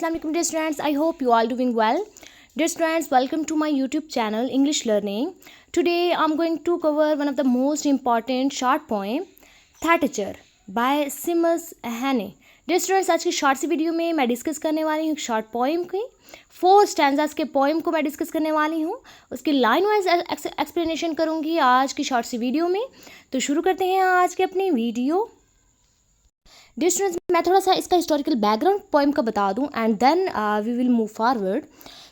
Assalamu alaikum dear students. I hope you all doing well. Dear students, welcome to my YouTube channel English Learning. Today I'm going to cover one of the most important short poem Thatcher by Seamus Heaney. Dear students, आज की short सी video में मैं discuss करने वाली हूँ short poem की 4 stanzas के poem को मैं डिस्कस करने वाली हूँ. उसकी लाइन वाइज एक्सप्लेनेशन करूँगी आज की शॉर्ट सी वीडियो में. तो शुरू करते हैं आज की अपनी वीडियो. डियर स्टूडेंट्स, मैं थोड़ा सा इसका हिस्टोरिकल बैकग्राउंड पोएम का बता दूं and then we will move forward.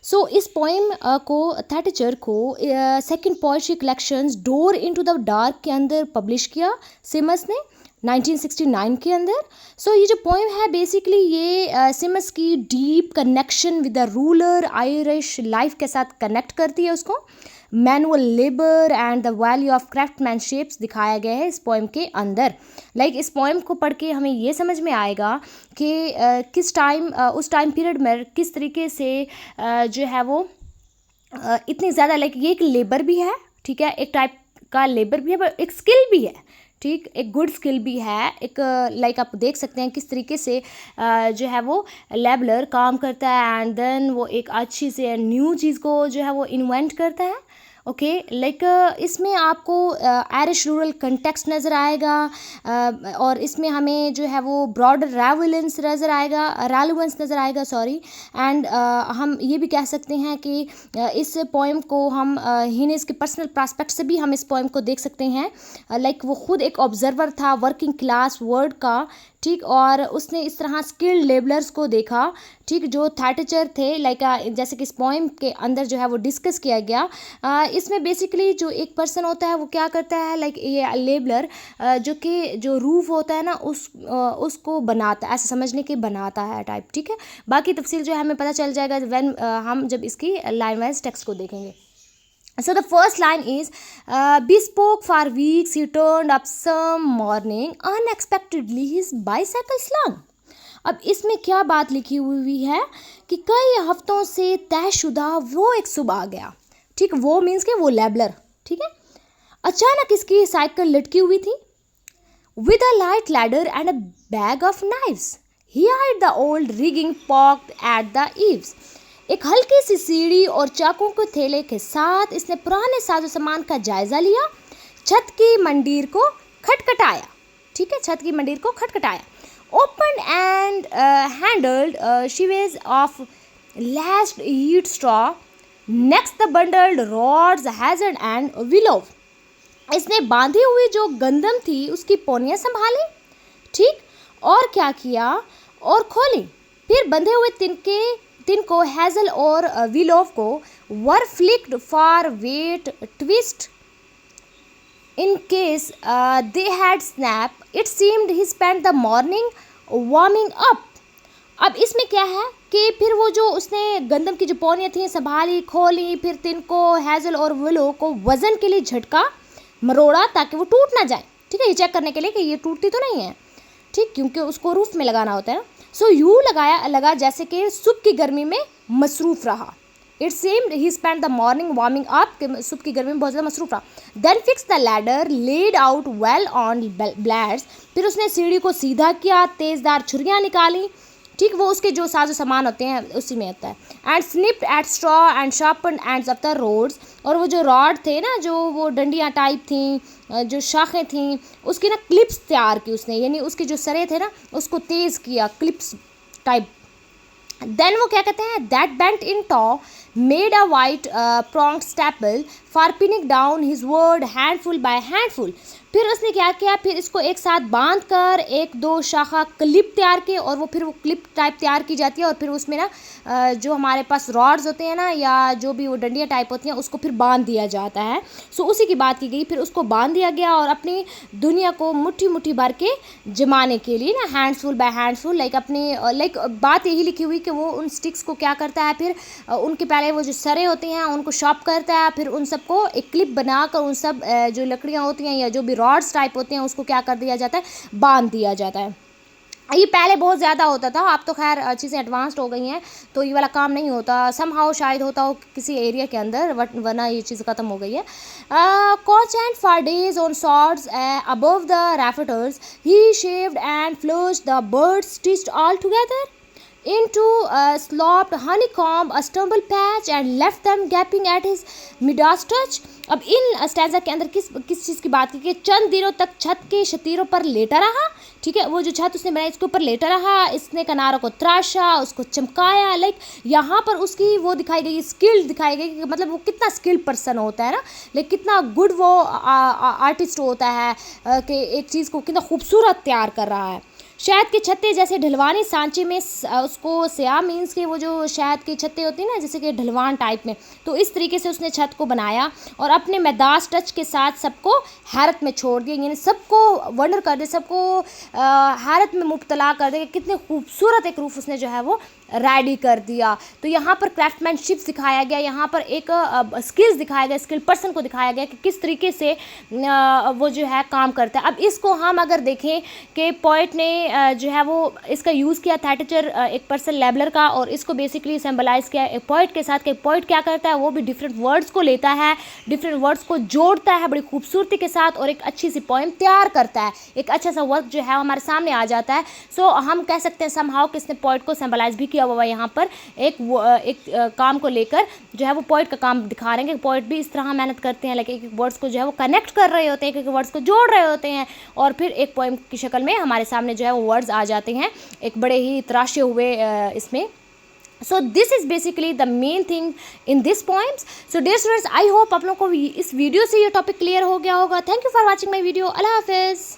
So इस पोएम को थैचर को second poetry collections door into the dark के अंदर पब्लिश किया सिमस ने 1969 के अंदर. सो ये जो पोएम है बेसिकली ये सिमस की deep connection with the rural Irish life के साथ कनेक्ट करती है. उसको manual labour and the value of craftsmanships दिखाया गया है इस पोएम के अंदर. इस पोएम को पढ़ के हमें ये समझ में आएगा कि किस टाइम उस टाइम पीरियड में किस तरीके से जो है वो इतनी ज़्यादा ये एक लेबर भी है, ठीक है, एक टाइप का लेबर भी है, पर एक स्किल भी है, ठीक, एक गुड स्किल भी है. एक आप देख सकते हैं किस तरीके से जो है वो लेबलर काम करता है एंड देन वो एक अच्छी से न्यू चीज़ को जो है वो इन्वेंट करता है. ओके, इसमें आपको आयरिश रूरल कंटेक्स्ट नज़र आएगा और इसमें हमें जो है वो ब्रॉडर रेलेवेंस नज़र आएगा सॉरी. एंड हम ये भी कह सकते हैं कि इस पोएम को हम हिनेस के पर्सनल प्रॉस्पेक्ट से भी हम इस पोएम को देख सकते हैं. वो खुद एक ऑब्जर्वर था वर्किंग क्लास वर्ल्ड का, ठीक, और उसने इस तरह स्किल्ड लेबलर्स को देखा, ठीक, जो थैचर थे. जैसे कि इस पोएम के अंदर जो है वो डिस्कस किया गया. इसमें बेसिकली जो एक पर्सन होता है वो क्या करता है, ये लेबलर जो रूफ होता है ना उसको बनाता है, ऐसे समझने के बनाता है टाइप, ठीक है. बाकी तफसील जो है हमें पता चल जाएगा व्हेन हम जब इसकी लाइन वाइज टेक्स्ट को देखेंगे. So the first line is bespoke for weeks he turned up some morning unexpectedly his bicycle slung. अब इसमें क्या बात लिखी हुई है कि कई हफ्तों से तयशुदा वो एक सुबह आ गया, ठीक, वो मीन्स के वो लेबलर, ठीक है. अचानक इसकी साइकिल लटकी हुई थी. with a light ladder and a bag of knives he eyed the old rigging parked at the eaves. एक हल्की सी सीढ़ी और चाकुओं के थैले के साथ इसने पुराने साजो सामान का जायजा लिया. छत की मंदिर को खटखटाया, ठीक है, छत की मंदिर को खटखटाया. Open and handled sheaves of lashed wheat straw next the bundled rods hazel and willow. इसने बांधी हुई जो गंदम थी उसकी पोनियाँ संभाली, ठीक, और क्या किया और खोली. फिर बंधे हुए तिनको हैजल और विलोव को were flicked for weight twist in case they had snap. It seemed he spend the morning warming up. अब इसमें क्या है कि फिर वो जो उसने गंदम की जो पौनियाँ थी संभाली, खोली, फिर तिनको हैजल और विलो को वज़न के लिए झटका मरोड़ा ताकि वो टूट ना जाए, ठीक है, ये चेक करने के लिए कि ये टूटती तो नहीं है, ठीक, क्योंकि उसको रूफ में लगाना होता है. सो यूँ लगा जैसे कि सुबह की गर्मी में मसरूफ़ रहा. It seemed he spend the morning warming up, सुबह की गर्मी में बहुत ज़्यादा मसरूफ़ रहा. Then fix the ladder laid out well on blades. फिर उसने सीढ़ी को सीधा किया, तेज़दार छुरियाँ निकाली, ठीक, वो उसके जो साजो सामान होते हैं उसी में होता है. And snipped at straw and sharpen ends of the rods. और वो जो रॉड थे ना, जो वो डंडियाँ टाइप थी, जो शाखें थी, उसकी ना क्लिप्स तैयार की उसने, यानी उसके जो सरे थे ना उसको तेज़ किया, क्लिप्स टाइप. देन वो क्या कहते हैं that bent in two made a white prong staple for pinning down his word handful by handful. फिर उसने क्या किया, फिर इसको एक साथ बांध कर एक दो शाखा क्लिप तैयार किए और फिर वो क्लिप टाइप तैयार की जाती है और फिर उसमें ना जो हमारे पास रॉड्स होते हैं ना या जो भी वो डंडियाँ टाइप होती हैं उसको फिर बांध दिया जाता है. सो उसी की बात की गई. फिर उसको बांध दिया गया और अपनी दुनिया को मुट्ठी मुट्ठी भर के जमाने के लिए ना हैंडफुल बाय हैंडफुल अपनी बात यही लिखी हुई कि वो उन स्टिक्स को क्या करता है, फिर उनके पहले वो जो सरे होते हैं उनको शॉप करता है, फिर उन सबको एक क्लिप बनाकर उन सब जो लकड़ियाँ होती हैं या जो भी रॉड्स टाइप होते हैं उसको क्या कर दिया जाता है, बांध दिया जाता है. ये पहले बहुत ज़्यादा होता था, अब तो खैर चीज़ें एडवांस्ड हो गई हैं तो ये वाला काम नहीं होता. समहाउ शायद होता हो किसी एरिया के अंदर, वरना ये चीज़ ख़त्म हो गई है. Couchant for days on sods above the rafters he shaved and flushed the birds stitched all together. into a sloped honeycomb, a stubble patch, and left them gaping at his midas touch. अब इन stanza के अंदर किस चीज़ की बात की कि चंद दिनों तक छत के शतीरों पर लेटा रहा, ठीक है, वो जो छत उसने बनाई इसके ऊपर लेटा रहा, इसने किनारों को तराशा, उसको चमकाया, लाइक यहाँ पर उसकी वो दिखाई गई, स्किल दिखाई गई कि मतलब वो कितना स्किल्ड पर्सन होता है ना, लाइक कितना गुड वो आर्टिस्ट होता है कि एक चीज़ को कितना खूबसूरत तैयार कर रहा है। शहद के छत्ते जैसे ढलवानी सांचे में उसको स्याह मीन्स के वो जो शहद की छत्ते होती हैं ना, जैसे कि ढलवान टाइप में, तो इस तरीके से उसने छत को बनाया और अपने मैदास टच के साथ सबको हैरत में छोड़ दिया, यानी सबको वंडर कर दे, सबको हैरत में मुब्तला कर दे, कितने खूबसूरत एक रूफ उसने जो है वो रेडी कर दिया। तो यहाँ पर क्राफ्टमैनशिप दिखाया गया, यहाँ पर एक स्किल्स दिखाया गया, स्किल पर्सन को दिखाया गया कि किस तरीके से वो जो है काम करता है। अब इसको हम अगर देखें कि पोइट ने जो है वो इसका यूज़ किया थैटिचर एक पर्सन लेबलर का, और इसको बेसिकली सिंबलाइज किया एक पोइट के साथ कि पोइट क्या करता है, वो भी डिफरेंट वर्ड्स को लेता है, डिफरेंट वर्ड्स को जोड़ता है बड़ी खूबसूरती के साथ और एक अच्छी सी पोइम तैयार करता है, एक अच्छा सा वर्क जो है हमारे सामने आ जाता है। सो हम कह सकते हैं समहाउ कि इसने पोइट को सिंबलाइज भी किया हुआ है यहाँ पर एक काम को लेकर जो है वो पोइट का काम दिखा रहे हैं कि पोइट भी इस तरह मेहनत करते हैं, लाइक एक वर्ड्स को जो है वो कनेक्ट कर रहे होते हैं, एक वर्ड्स को जोड़ रहे होते हैं और फिर एक पोइम की शक्ल में हमारे सामने जो है वो वर्ड्स आ जाते हैं एक बड़े ही तराशे हुए इसमें। So this is basically the main thing in this poems. So dear students, I hope आप लोगों को इस वीडियो से ये टॉपिक क्लियर हो गया होगा। Thank you for watching my video. अल्लाह हाफिज़।